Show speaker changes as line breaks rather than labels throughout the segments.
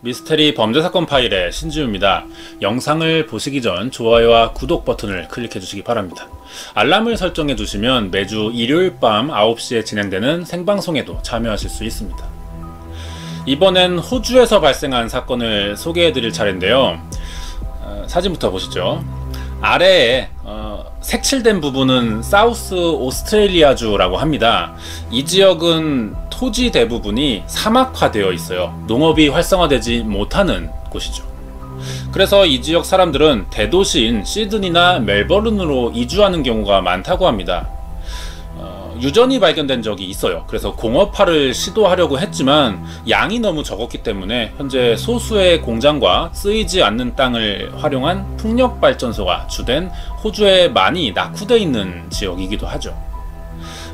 미스테리 범죄사건 파일의 신지우입니다. 영상을 보시기 전 좋아요와 구독 버튼을 클릭해 주시기 바랍니다. 알람을 설정해 주시면 매주 일요일 밤 9시에 진행되는 생방송에도 참여하실 수 있습니다. 이번엔 호주에서 발생한 사건을 소개해 드릴 차례인데요. 사진부터 보시죠. 아래에 색칠된 부분은 사우스 오스트레일리아주라고 합니다. 이 지역은 토지 대부분이 사막화되어 있어요. 농업이 활성화되지 못하는 곳이죠. 그래서 이 지역 사람들은 대도시인 시드니나 멜버른으로 이주하는 경우가 많다고 합니다. 유전이 발견된 적이 있어요. 그래서 공업화를 시도하려고 했지만 양이 너무 적었기 때문에 현재 소수의 공장과 쓰이지 않는 땅을 활용한 풍력발전소가 주된 호주에 많이 낙후되어 있는 지역이기도 하죠.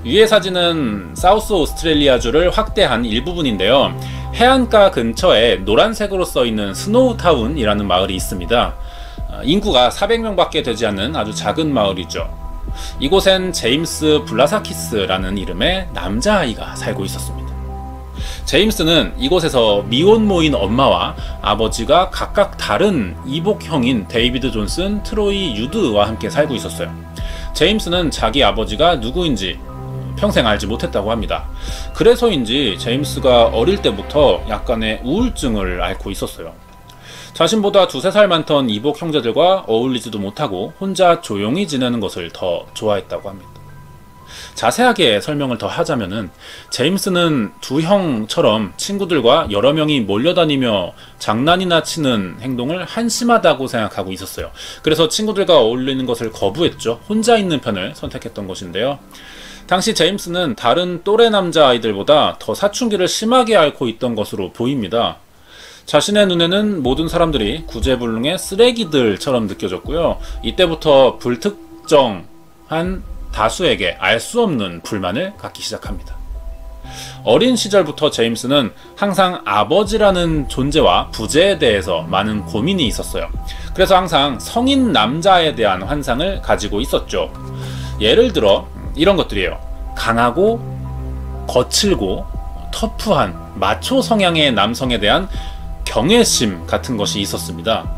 위의 사진은 사우스 오스트레일리아주를 확대한 일부분인데요. 해안가 근처에 노란색으로 써있는 스노우타운이라는 마을이 있습니다. 인구가 400명밖에 되지 않는 아주 작은 마을이죠. 이곳엔 제임스 블라사키스라는 이름의 남자아이가 살고 있었습니다. 제임스는 이곳에서 미혼모인 엄마와 아버지가 각각 다른 이복형인 데이비드 존슨, 트로이 유드와 함께 살고 있었어요. 제임스는 자기 아버지가 누구인지 평생 알지 못했다고 합니다. 그래서인지 제임스가 어릴 때부터 약간의 우울증을 앓고 있었어요. 자신보다 두세 살 많던 이복 형제들과 어울리지도 못하고 혼자 조용히 지내는 것을 더 좋아했다고 합니다. 자세하게 설명을 더 하자면은 제임스는 두 형처럼 친구들과 여러 명이 몰려다니며 장난이나 치는 행동을 한심하다고 생각하고 있었어요. 그래서 친구들과 어울리는 것을 거부했죠. 혼자 있는 편을 선택했던 것인데요. 당시 제임스는 다른 또래 남자아이들보다 더 사춘기를 심하게 앓고 있던 것으로 보입니다. 자신의 눈에는 모든 사람들이 구제불능의 쓰레기들처럼 느껴졌고요. 이때부터 불특정한 다수에게 알 수 없는 불만을 갖기 시작합니다. 어린 시절부터 제임스는 항상 아버지라는 존재와 부재에 대해서 많은 고민이 있었어요. 그래서 항상 성인 남자에 대한 환상을 가지고 있었죠. 예를 들어 이런 것들이에요. 강하고 거칠고 터프한 마초 성향의 남성에 대한 경외심 같은 것이 있었습니다.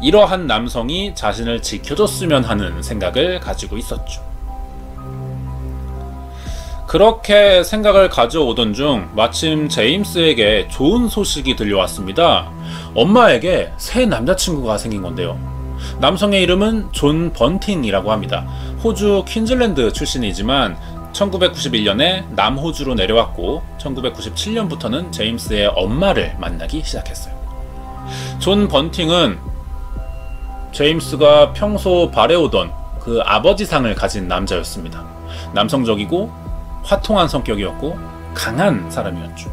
이러한 남성이 자신을 지켜줬으면 하는 생각을 가지고 있었죠. 그렇게 생각을 가져오던 중 마침 제임스에게 좋은 소식이 들려왔습니다. 엄마에게 새 남자친구가 생긴 건데요. 남성의 이름은 존 번팅이라고 합니다. 호주 퀸즐랜드 출신이지만 1991년에 남호주로 내려왔고 1997년부터는 제임스의 엄마를 만나기 시작했어요. 존 번팅은 제임스가 평소 바래오던 그 아버지상을 가진 남자였습니다. 남성적이고 화통한 성격이었고 강한 사람이었죠.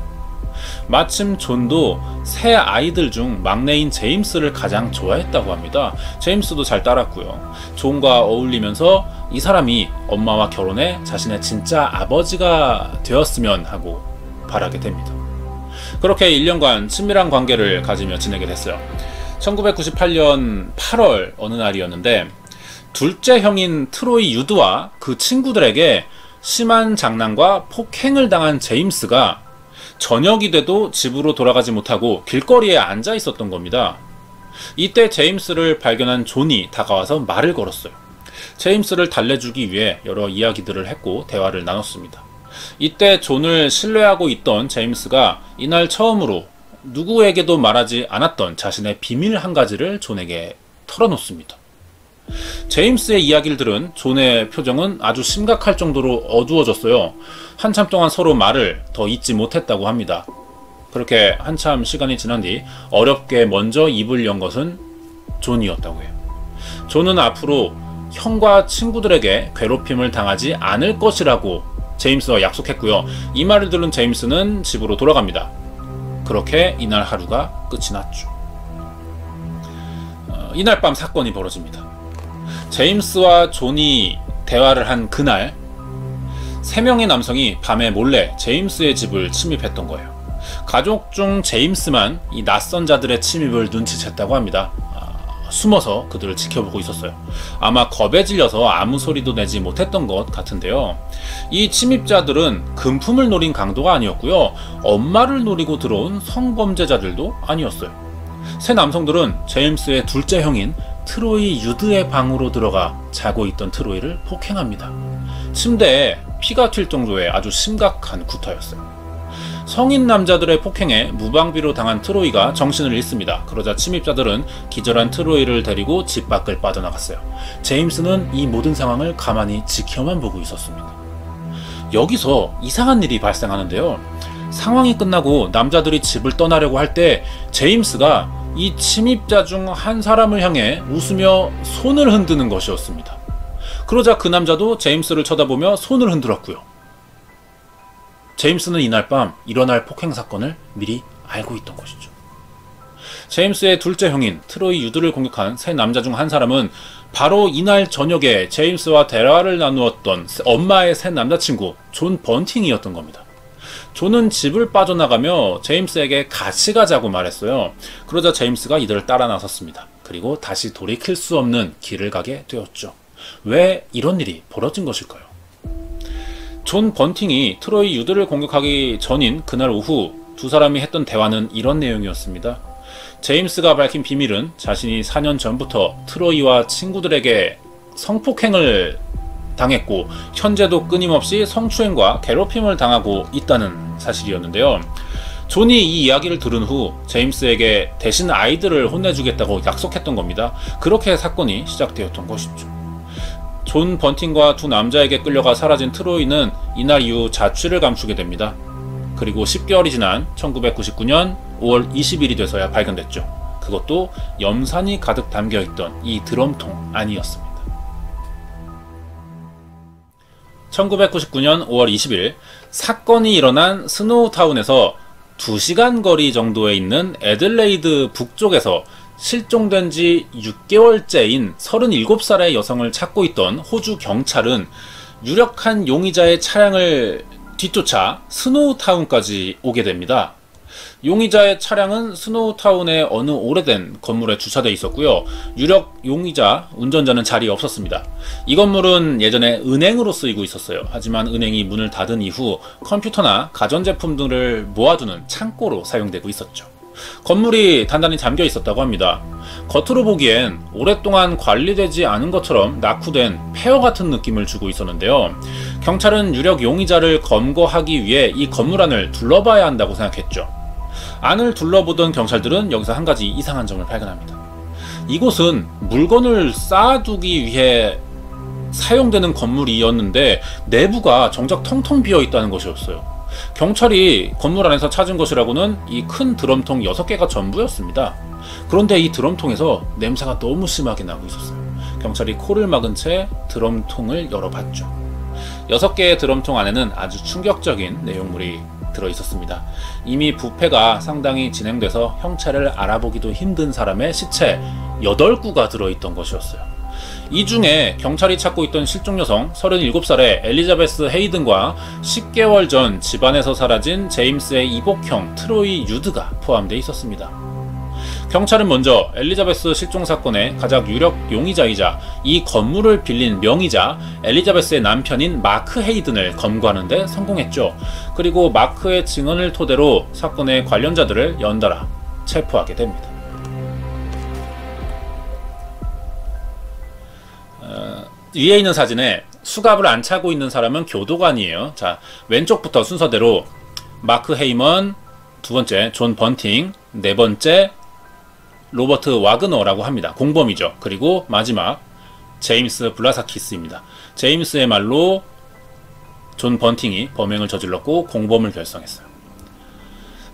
마침 존도 세 아이들 중 막내인 제임스를 가장 좋아했다고 합니다. 제임스도 잘 따랐고요. 존과 어울리면서 이 사람이 엄마와 결혼해 자신의 진짜 아버지가 되었으면 하고 바라게 됩니다. 그렇게 1년간 친밀한 관계를 가지며 지내게 됐어요. 1998년 8월 어느 날이었는데 둘째 형인 트로이 유드와 그 친구들에게 심한 장난과 폭행을 당한 제임스가 저녁이 돼도 집으로 돌아가지 못하고 길거리에 앉아 있었던 겁니다. 이때 제임스를 발견한 존이 다가와서 말을 걸었어요. 제임스를 달래주기 위해 여러 이야기들을 했고 대화를 나눴습니다. 이때 존을 신뢰하고 있던 제임스가 이날 처음으로 누구에게도 말하지 않았던 자신의 비밀 한 가지를 존에게 털어놓습니다. 제임스의 이야기를 들은 존의 표정은 아주 심각할 정도로 어두워졌어요. 한참 동안 서로 말을 더 잇지 못했다고 합니다. 그렇게 한참 시간이 지난 뒤 어렵게 먼저 입을 연 것은 존이었다고 해요. 존은 앞으로 형과 친구들에게 괴롭힘을 당하지 않을 것이라고 제임스와 약속했고요. 이 말을 들은 제임스는 집으로 돌아갑니다. 그렇게 이날 하루가 끝이 났죠. 이날 밤 사건이 벌어집니다. 제임스와 존이 대화를 한 그날 3명의 남성이 밤에 몰래 제임스의 집을 침입했던 거예요. 가족 중 제임스만 이 낯선 자들의 침입을 눈치챘다고 합니다. 숨어서 그들을 지켜보고 있었어요. 아마 겁에 질려서 아무 소리도 내지 못했던 것 같은데요. 이 침입자들은 금품을 노린 강도가 아니었고요. 엄마를 노리고 들어온 성범죄자들도 아니었어요. 세 남성들은 제임스의 둘째 형인 트로이 유드의 방으로 들어가 자고 있던 트로이를 폭행합니다. 침대에 피가 튈 정도의 아주 심각한 구타였어요. 성인 남자들의 폭행에 무방비로 당한 트로이가 정신을 잃습니다. 그러자 침입자들은 기절한 트로이를 데리고 집 밖을 빠져나갔어요. 제임스는 이 모든 상황을 가만히 지켜만 보고 있었습니다. 여기서 이상한 일이 발생하는데요. 상황이 끝나고 남자들이 집을 떠나려고 할 때 제임스가 이 침입자 중 한 사람을 향해 웃으며 손을 흔드는 것이었습니다. 그러자 그 남자도 제임스를 쳐다보며 손을 흔들었고요. 제임스는 이날 밤 일어날 폭행 사건을 미리 알고 있던 것이죠. 제임스의 둘째 형인 트로이 유드를 공격한 세 남자 중 한 사람은 바로 이날 저녁에 제임스와 대화를 나누었던 엄마의 새 남자친구 존 번팅이었던 겁니다. 존은 집을 빠져나가며 제임스에게 같이 가자고 말했어요. 그러자 제임스가 이들을 따라 나섰습니다. 그리고 다시 돌이킬 수 없는 길을 가게 되었죠. 왜 이런 일이 벌어진 것일까요? 존 번팅이 트로이 유드를 공격하기 전인 그날 오후 두 사람이 했던 대화는 이런 내용이었습니다. 제임스가 밝힌 비밀은 자신이 4년 전부터 트로이와 친구들에게 성폭행을 당했고 현재도 끊임없이 성추행과 괴롭힘을 당하고 있다는 사실이었는데요. 존이 이 이야기를 들은 후 제임스에게 대신 아이들을 혼내주겠다고 약속했던 겁니다. 그렇게 사건이 시작되었던 것이죠. 존 번팅과 두 남자에게 끌려가 사라진 트로이는 이날 이후 자취를 감추게 됩니다. 그리고 10개월이 지난 1999년 5월 20일이 돼서야 발견됐죠. 그것도 염산이 가득 담겨있던 이 드럼통 안이었습니다. 1999년 5월 20일 사건이 일어난 스노우타운에서 2시간 거리 정도에 있는 애들레이드 북쪽에서 실종된 지 6개월째인 37살의 여성을 찾고 있던 호주 경찰은 유력한 용의자의 차량을 뒤쫓아 스노우타운까지 오게 됩니다. 용의자의 차량은 스노우타운의 어느 오래된 건물에 주차되어 있었고요. 유력 용의자 운전자는 자리에 없었습니다. 이 건물은 예전에 은행으로 쓰이고 있었어요. 하지만 은행이 문을 닫은 이후 컴퓨터나 가전제품 등을 모아두는 창고로 사용되고 있었죠. 건물이 단단히 잠겨 있었다고 합니다. 겉으로 보기엔 오랫동안 관리되지 않은 것처럼 낙후된 폐허 같은 느낌을 주고 있었는데요. 경찰은 유력 용의자를 검거하기 위해 이 건물 안을 둘러봐야 한다고 생각했죠. 안을 둘러보던 경찰들은 여기서 한 가지 이상한 점을 발견합니다. 이곳은 물건을 쌓아두기 위해 사용되는 건물이었는데 내부가 정작 텅텅 비어 있다는 것이었어요. 경찰이 건물 안에서 찾은 것이라고는 이 큰 드럼통 6개가 전부였습니다. 그런데 이 드럼통에서 냄새가 너무 심하게 나고 있었어요. 경찰이 코를 막은 채 드럼통을 열어봤죠. 6개의 드럼통 안에는 아주 충격적인 내용물이 들어있었습니다. 이미 부패가 상당히 진행돼서 형체를 알아보기도 힘든 사람의 시체 8구가 들어있던 것이었어요. 이 중에 경찰이 찾고 있던 실종 여성 37살의 엘리자베스 헤이든과 10개월 전 집안에서 사라진 제임스의 이복형 트로이 유드가 포함되어 있었습니다. 경찰은 먼저 엘리자베스 실종 사건의 가장 유력 용의자이자 이 건물을 빌린 명의자 엘리자베스의 남편인 마크 헤이든을 검거하는 데 성공했죠. 그리고 마크의 증언을 토대로 사건의 관련자들을 연달아 체포하게 됩니다. 위에 있는 사진에 수갑을 안 차고 있는 사람은 교도관이에요. 자, 왼쪽부터 순서대로 마크 헤이먼, 두 번째 존 번팅, 네 번째 로버트 와그너라고 합니다. 공범이죠. 그리고 마지막 제임스 블라사키스입니다. 제임스의 말로 존 번팅이 범행을 저질렀고 공범을 결성했어요.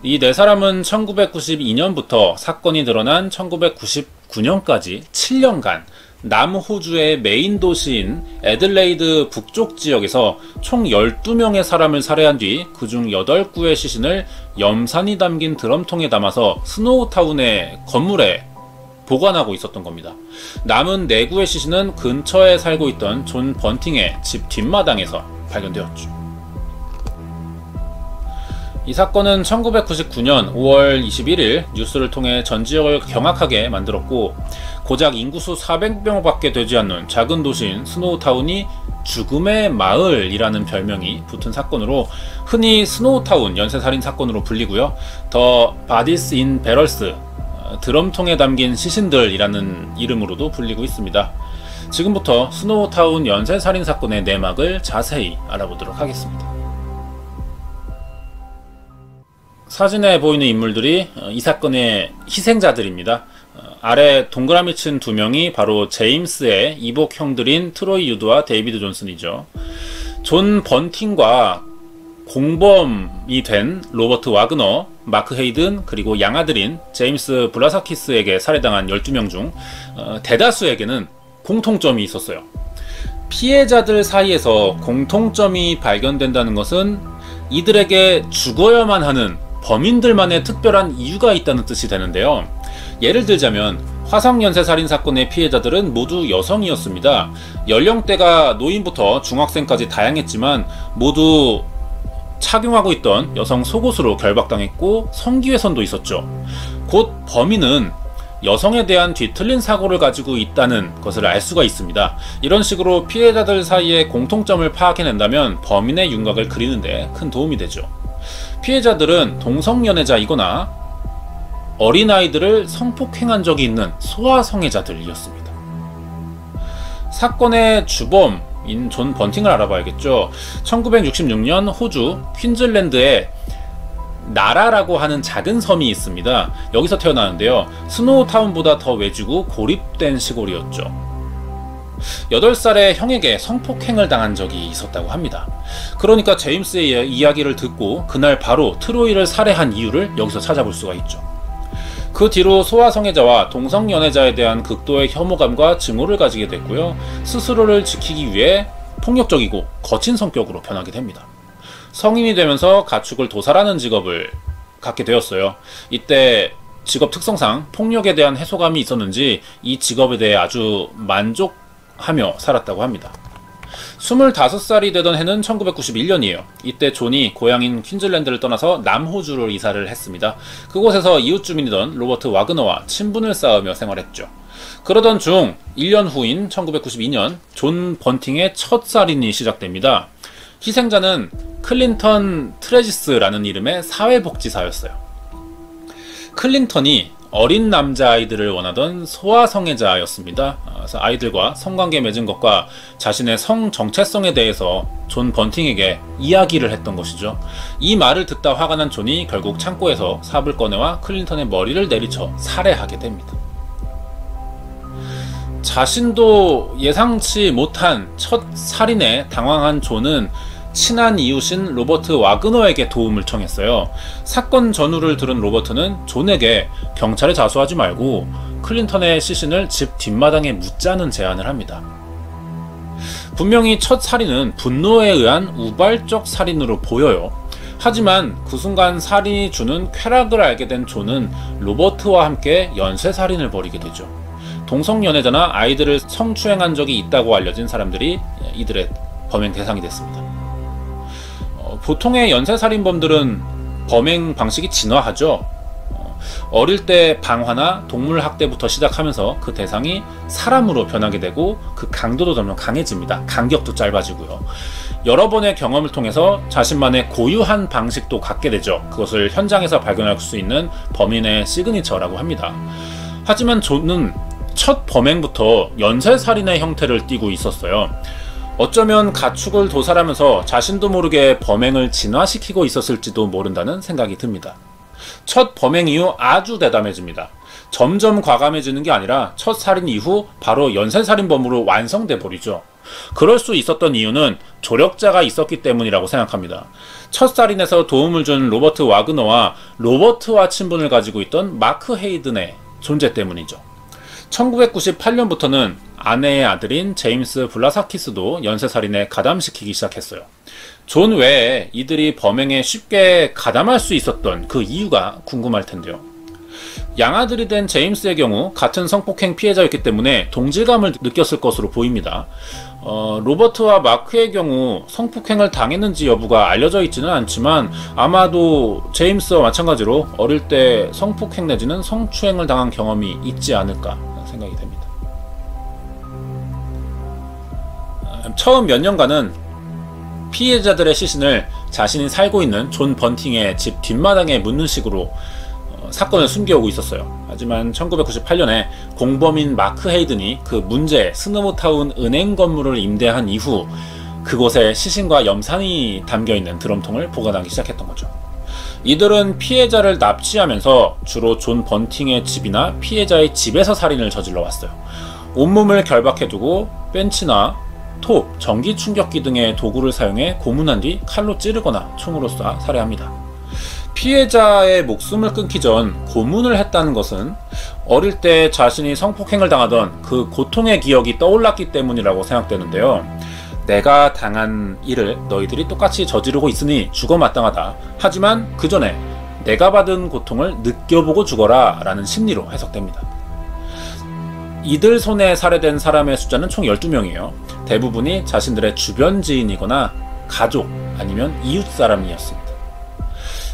이 네 사람은 1992년부터 사건이 드러난 1999년까지 7년간 남호주의 메인 도시인 애들레이드 북쪽 지역에서 총 12명의 사람을 살해한 뒤 그중 8구의 시신을 염산이 담긴 드럼통에 담아서 스노우타운의 건물에 보관하고 있었던 겁니다. 남은 4구의 시신은 근처에 살고 있던 존 번팅의 집 뒷마당에서 발견되었죠. 이 사건은 1999년 5월 21일 뉴스를 통해 전 지역을 경악하게 만들었고 고작 인구수 400명밖에 되지 않는 작은 도시인 스노우타운이 죽음의 마을이라는 별명이 붙은 사건으로 흔히 스노우타운 연쇄살인 사건으로 불리고요. 더 바디스 인 베럴스 드럼통에 담긴 시신들이라는 이름으로도 불리고 있습니다. 지금부터 스노우타운 연쇄살인 사건의 내막을 자세히 알아보도록 하겠습니다. 사진에 보이는 인물들이 이 사건의 희생자들입니다. 아래 동그라미 친 두 명이 바로 제임스의 이복 형들인 트로이 유드와 데이비드 존슨이죠. 존 번팅과 공범이 된 로버트 와그너, 마크 헤이든, 그리고 양아들인 제임스 블라사키스에게 살해당한 12명 중 대다수에게는 공통점이 있었어요. 피해자들 사이에서 공통점이 발견된다는 것은 이들에게 죽어야만 하는 범인들만의 특별한 이유가 있다는 뜻이 되는데요. 예를 들자면 화성연쇄살인 사건의 피해자들은 모두 여성이었습니다. 연령대가 노인부터 중학생까지 다양했지만 모두 착용하고 있던 여성 속옷으로 결박당했고 성기훼손도 있었죠. 곧 범인은 여성에 대한 뒤틀린 사고를 가지고 있다는 것을 알 수가 있습니다. 이런 식으로 피해자들 사이의 공통점을 파악해낸다면 범인의 윤곽을 그리는데 큰 도움이 되죠. 피해자들은 동성연애자이거나 어린아이들을 성폭행한 적이 있는 소아성애자들이었습니다. 사건의 주범인 존 번팅을 알아봐야겠죠. 1966년 호주 퀸즐랜드에 나라라고 하는 작은 섬이 있습니다. 여기서 태어나는데요. 스노우타운보다 더 외지고 고립된 시골이었죠. 8살의 형에게 성폭행을 당한 적이 있었다고 합니다. 그러니까 제임스의 이야기를 듣고 그날 바로 트로이를 살해한 이유를 여기서 찾아볼 수가 있죠. 그 뒤로 소아성애자와 동성연애자에 대한 극도의 혐오감과 증오를 가지게 됐고요. 스스로를 지키기 위해 폭력적이고 거친 성격으로 변하게 됩니다. 성인이 되면서 가축을 도살하는 직업을 갖게 되었어요. 이때 직업 특성상 폭력에 대한 해소감이 있었는지 이 직업에 대해 아주 만족하며 살았다고 합니다. 25살이 되던 해는 1991년이에요. 이때 존이 고향인 퀸즐랜드를 떠나서 남호주로 이사를 했습니다. 그곳에서 이웃 주민이던 로버트 와그너와 친분을 쌓으며 생활했죠. 그러던 중 1년 후인 1992년 존 번팅의 첫 살인이 시작됩니다. 희생자는 클린턴 트레지스라는 이름의 사회복지사였어요. 클린턴이 어린 남자아이들을 원하던 소아성애자였습니다. 그래서 아이들과 성관계 맺은 것과 자신의 성 정체성에 대해서 존 번팅에게 이야기를 했던 것이죠. 이 말을 듣다 화가 난 존이 결국 창고에서 삽을 꺼내와 클린턴의 머리를 내리쳐 살해하게 됩니다. 자신도 예상치 못한 첫 살인에 당황한 존은 친한 이웃인 로버트 와그너에게 도움을 청했어요. 사건 전후를 들은 로버트는 존에게 경찰에 자수하지 말고 클린턴의 시신을 집 뒷마당에 묻자는 제안을 합니다. 분명히 첫 살인은 분노에 의한 우발적 살인으로 보여요. 하지만 그 순간 살인이 주는 쾌락을 알게 된 존은 로버트와 함께 연쇄살인을 벌이게 되죠. 동성연애자나 아이들을 성추행한 적이 있다고 알려진 사람들이 이들의 범행 대상이 됐습니다. 보통의 연쇄살인범들은 범행 방식이 진화하죠. 어릴 때 방화나 동물 학대부터 시작하면서 그 대상이 사람으로 변하게 되고 그 강도도 점점 강해집니다. 간격도 짧아지고요. 여러 번의 경험을 통해서 자신만의 고유한 방식도 갖게 되죠. 그것을 현장에서 발견할 수 있는 범인의 시그니처라고 합니다. 하지만 존은 첫 범행부터 연쇄살인의 형태를 띠고 있었어요. 어쩌면 가축을 도살하면서 자신도 모르게 범행을 진화시키고 있었을지도 모른다는 생각이 듭니다. 첫 범행 이후 아주 대담해집니다. 점점 과감해지는 게 아니라 첫 살인 이후 바로 연쇄살인범으로 완성돼 버리죠. 그럴 수 있었던 이유는 조력자가 있었기 때문이라고 생각합니다. 첫 살인에서 도움을 준 로버트 와그너와 로버트와 친분을 가지고 있던 마크 헤이든의 존재 때문이죠. 1998년부터는 아내의 아들인 제임스 블라사키스도 연쇄살인에 가담시키기 시작했어요. 존 외에 이들이 범행에 쉽게 가담할 수 있었던 그 이유가 궁금할 텐데요. 양아들이 된 제임스의 경우 같은 성폭행 피해자였기 때문에 동질감을 느꼈을 것으로 보입니다. 로버트와 마크의 경우 성폭행을 당했는지 여부가 알려져 있지는 않지만 아마도 제임스와 마찬가지로 어릴 때 성폭행 내지는 성추행을 당한 경험이 있지 않을까 생각이 됩니다. 처음 몇 년간은 피해자들의 시신을 자신이 살고 있는 존 번팅의 집 뒷마당에 묻는 식으로 사건을 숨겨오고 있었어요. 하지만 1998년에 공범인 마크 헤이든이 그 문제 스노우타운 은행 건물을 임대한 이후 그곳에 시신과 염산이 담겨있는 드럼통을 보관하기 시작했던 거죠. 이들은 피해자를 납치하면서 주로 존 번팅의 집이나 피해자의 집에서 살인을 저질러 왔어요. 온몸을 결박해두고 벤치나 톱, 전기 충격기 등의 도구를 사용해 고문한 뒤 칼로 찌르거나 총으로 쏴 살해합니다. 피해자의 목숨을 끊기 전 고문을 했다는 것은 어릴 때 자신이 성폭행을 당하던 그 고통의 기억이 떠올랐기 때문이라고 생각되는데요. 내가 당한 일을 너희들이 똑같이 저지르고 있으니 죽어 마땅하다. 하지만 그 전에 내가 받은 고통을 느껴보고 죽어라 라는 심리로 해석됩니다. 이들 손에 살해된 사람의 숫자는 총 12명이에요. 대부분이 자신들의 주변 지인이거나 가족 아니면 이웃 사람이었습니다.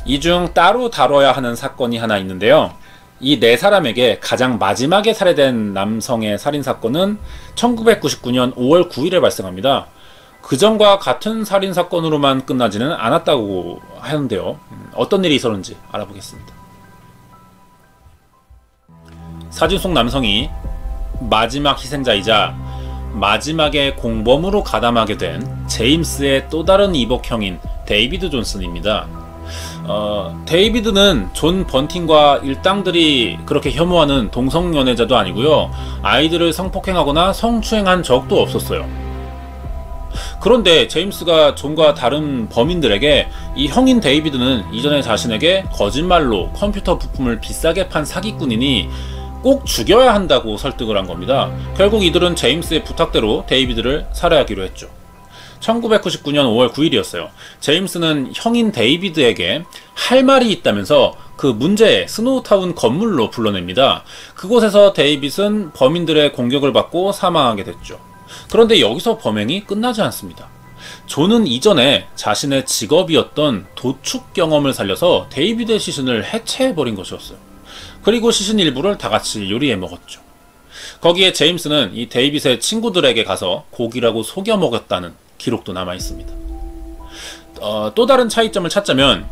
이 중 따로 다뤄야 하는 사건이 하나 있는데요. 이 네 사람에게 가장 마지막에 살해된 남성의 살인사건은 1999년 5월 9일에 발생합니다. 그전과 같은 살인사건으로만 끝나지는 않았다고 하는데요. 어떤 일이 있었는지 알아보겠습니다. 사진 속 남성이 마지막 희생자이자 마지막에 공범으로 가담하게 된 제임스의 또 다른 이복형인 데이비드 존슨입니다. 데이비드는 존 번팅과 일당들이 그렇게 혐오하는 동성연애자도 아니고요. 아이들을 성폭행하거나 성추행한 적도 없었어요. 그런데 제임스가 존과 다른 범인들에게 이 형인 데이비드는 이전에 자신에게 거짓말로 컴퓨터 부품을 비싸게 판 사기꾼이니 꼭 죽여야 한다고 설득을 한 겁니다. 결국 이들은 제임스의 부탁대로 데이비드를 살해하기로 했죠. 1999년 5월 9일이었어요. 제임스는 형인 데이비드에게 할 말이 있다면서 그 문제의 스노우타운 건물로 불러냅니다. 그곳에서 데이빗은 범인들의 공격을 받고 사망하게 됐죠. 그런데 여기서 범행이 끝나지 않습니다. 존은 이전에 자신의 직업이었던 도축 경험을 살려서 데이비드의 시신을 해체해버린 것이었어요. 그리고 시신 일부를 다같이 요리해 먹었죠. 거기에 제임스는 이 데이빗의 친구들에게 가서 고기라고 속여 먹였다는 기록도 남아 있습니다. 또 다른 차이점을 찾자면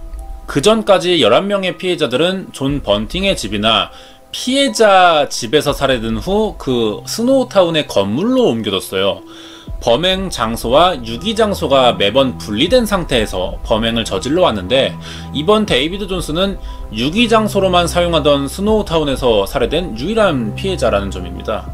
그 전까지 11명의 피해자들은 존 번팅의 집이나 피해자 집에서 살해된 후 그 스노우타운의 건물로 옮겨졌어요. 범행 장소와 유기 장소가 매번 분리된 상태에서 범행을 저질러 왔는데 이번 데이비드 존슨은 유기 장소로만 사용하던 스노우타운에서 살해된 유일한 피해자라는 점입니다.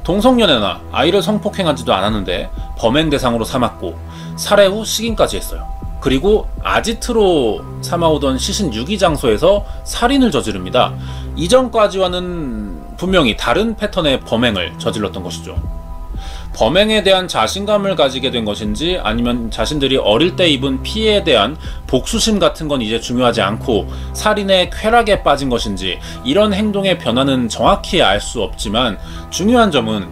동성연애나 아이를 성폭행하지도 않았는데 범행 대상으로 삼았고 살해 후 식인까지 했어요. 그리고 아지트로 삼아오던 시신 유기 장소에서 살인을 저지릅니다. 이전까지와는 분명히 다른 패턴의 범행을 저질렀던 것이죠. 범행에 대한 자신감을 가지게 된 것인지 아니면 자신들이 어릴 때 입은 피해에 대한 복수심 같은 건 이제 중요하지 않고 살인의 쾌락에 빠진 것인지 이런 행동의 변화는 정확히 알 수 없지만 중요한 점은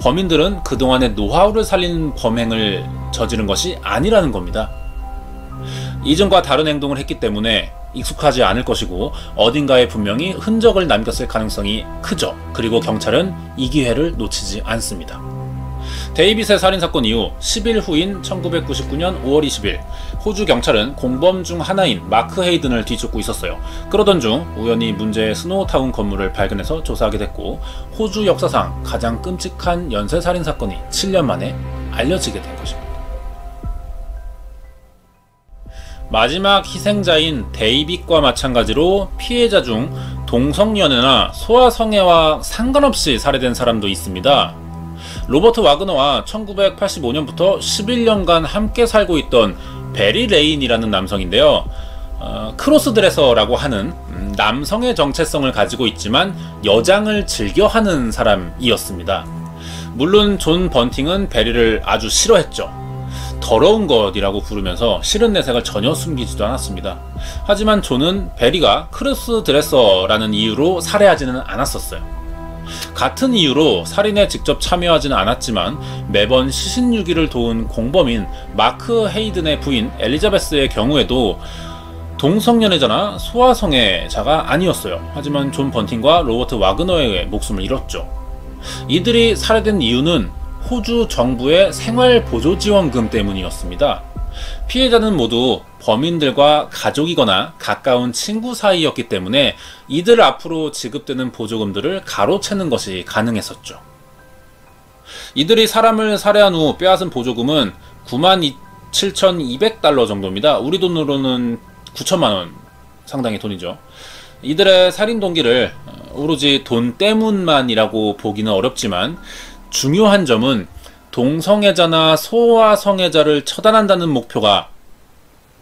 범인들은 그동안의 노하우를 살린 범행을 저지른 것이 아니라는 겁니다. 이전과 다른 행동을 했기 때문에 익숙하지 않을 것이고 어딘가에 분명히 흔적을 남겼을 가능성이 크죠. 그리고 경찰은 이 기회를 놓치지 않습니다. 데이빗의 살인사건 이후 10일 후인 1999년 5월 20일 호주 경찰은 공범 중 하나인 마크 헤이든을 뒤쫓고 있었어요. 그러던 중 우연히 문제의 스노우타운 건물을 발견해서 조사하게 됐고 호주 역사상 가장 끔찍한 연쇄살인사건이 7년 만에 알려지게 된 것입니다. 마지막 희생자인 데이빗과 마찬가지로 피해자 중 동성연애나 소아성애와 상관없이 살해된 사람도 있습니다. 로버트 와그너와 1985년부터 11년간 함께 살고 있던 베리 레인이라는 남성인데요. 크로스드레서라고 하는 남성의 정체성을 가지고 있지만 여장을 즐겨하는 사람이었습니다. 물론 존 번팅은 베리를 아주 싫어했죠. 더러운 것이라고 부르면서 싫은 내색을 전혀 숨기지도 않았습니다. 하지만 존은 베리가 크로스드레서라는 이유로 살해하지는 않았었어요. 같은 이유로 살인에 직접 참여하지는 않았지만 매번 시신 유기를 도운 공범인 마크 헤이든의 부인 엘리자베스의 경우에도 동성연애자나 소아성애자가 아니었어요. 하지만 존 번팅과 로버트 와그너의 목숨을 잃었죠. 이들이 살해된 이유는 호주 정부의 생활보조지원금 때문이었습니다. 피해자는 모두 범인들과 가족이거나 가까운 친구 사이였기 때문에 이들 앞으로 지급되는 보조금들을 가로채는 것이 가능했었죠. 이들이 사람을 살해한 후 빼앗은 보조금은 97,200달러 정도입니다. 우리 돈으로는 9천만원 상당의 돈이죠. 이들의 살인 동기를 오로지 돈 때문만이라고 보기는 어렵지만 중요한 점은 동성애자나 소아성애자를 처단한다는 목표가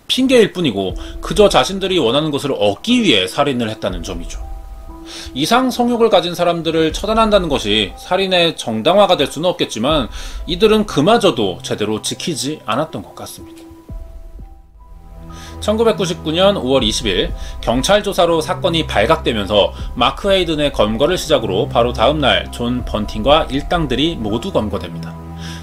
핑계일 뿐이고 그저 자신들이 원하는 것을 얻기 위해 살인을 했다는 점이죠. 이상 성욕을 가진 사람들을 처단한다는 것이 살인의 정당화가 될 수는 없겠지만 이들은 그마저도 제대로 지키지 않았던 것 같습니다. 1999년 5월 20일 경찰 조사로 사건이 발각되면서 마크 헤이든의 검거를 시작으로 바로 다음날 존 번팅과 일당들이 모두 검거됩니다.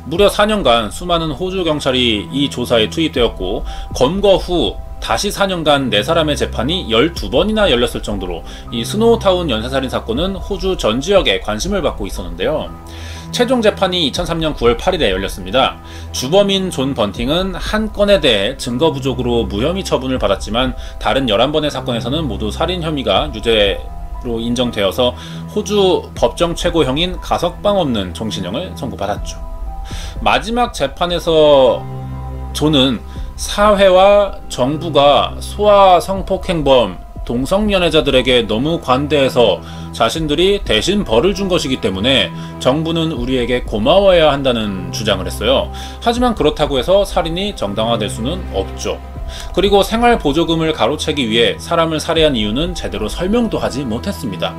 무려 4년간 수많은 호주 경찰이 이 조사에 투입되었고 검거 후 다시 4년간 4사람의 재판이 12번이나 열렸을 정도로 이 스노우타운 연쇄살인 사건은 호주 전 지역에 관심을 받고 있었는데요. 최종 재판이 2003년 9월 8일에 열렸습니다. 주범인 존 번팅은 한 건에 대해 증거 부족으로 무혐의 처분을 받았지만 다른 11번의 사건에서는 모두 살인 혐의가 유죄로 인정되어서 호주 법정 최고형인 가석방 없는 종신형을 선고받았죠. 마지막 재판에서 존은 사회와 정부가 소아 성폭행범, 동성연애자들에게 너무 관대해서 자신들이 대신 벌을 준 것이기 때문에 정부는 우리에게 고마워해야 한다는 주장을 했어요. 하지만 그렇다고 해서 살인이 정당화될 수는 없죠. 그리고 생활보조금을 가로채기 위해 사람을 살해한 이유는 제대로 설명도 하지 못했습니다.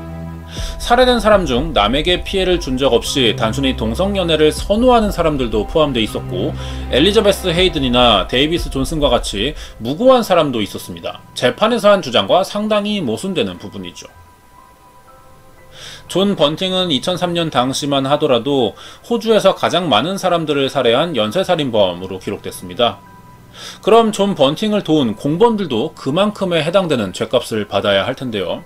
살해된 사람 중 남에게 피해를 준 적 없이 단순히 동성연애를 선호하는 사람들도 포함되어 있었고 엘리자베스 헤이든이나 데이비스 존슨과 같이 무고한 사람도 있었습니다. 재판에서 한 주장과 상당히 모순되는 부분이죠. 존 번팅은 2003년 당시만 하더라도 호주에서 가장 많은 사람들을 살해한 연쇄살인범으로 기록됐습니다. 그럼 존 번팅을 도운 공범들도 그만큼에 해당되는 죄값을 받아야 할 텐데요.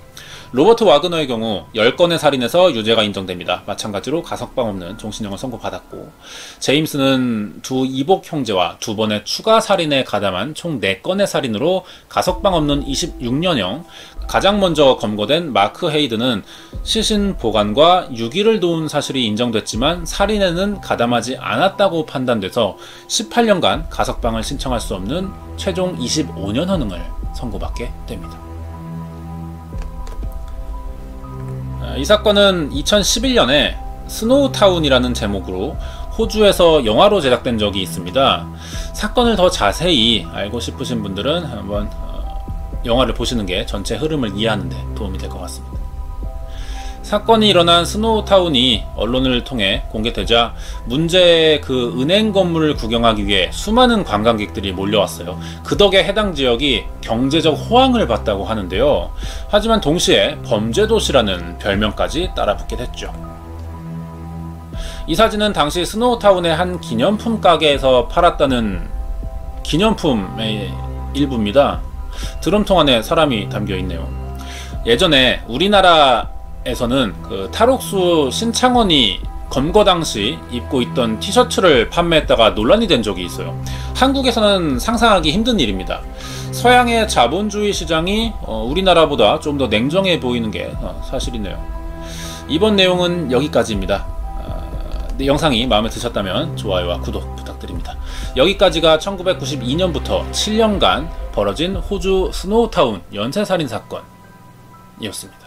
로버트 와그너의 경우 10건의 살인에서 유죄가 인정됩니다. 마찬가지로 가석방 없는 종신형을 선고받았고 제임스는 두 이복 형제와 2번의 추가 살인에 가담한 총 4건의 살인으로 가석방 없는 26년형, 가장 먼저 검거된 마크 헤이든은 시신 보관과 유기를 도운 사실이 인정됐지만 살인에는 가담하지 않았다고 판단돼서 18년간 가석방을 신청할 수 없는 최종 25년 헌응을 선고받게 됩니다. 이 사건은 2011년에 스노우타운이라는 제목으로 호주에서 영화로 제작된 적이 있습니다. 사건을 더 자세히 알고 싶으신 분들은 한번 영화를 보시는 게 전체 흐름을 이해하는 데 도움이 될 것 같습니다. 사건이 일어난 스노우타운이 언론을 통해 공개되자 문제의 그 은행 건물을 구경하기 위해 수많은 관광객들이 몰려왔어요. 그 덕에 해당 지역이 경제적 호황을 봤다고 하는데요. 하지만 동시에 범죄도시라는 별명까지 따라붙게 됐죠. 이 사진은 당시 스노우타운의 한 기념품 가게에서 팔았다는 기념품의 일부입니다. 드럼통 안에 사람이 담겨 있네요. 예전에 우리나라에서는 그 탈옥수 신창원이 검거 당시 입고 있던 티셔츠를 판매했다가 논란이 된 적이 있어요. 한국에서는 상상하기 힘든 일입니다. 서양의 자본주의 시장이 우리나라보다 좀 더 냉정해 보이는 게 사실이네요. 이번 내용은 여기까지입니다. 영상이 마음에 드셨다면 좋아요와 구독 부탁드립니다. 여기까지가 1992년부터 7년간 벌어진 호주 스노우타운 연쇄살인 사건이었습니다.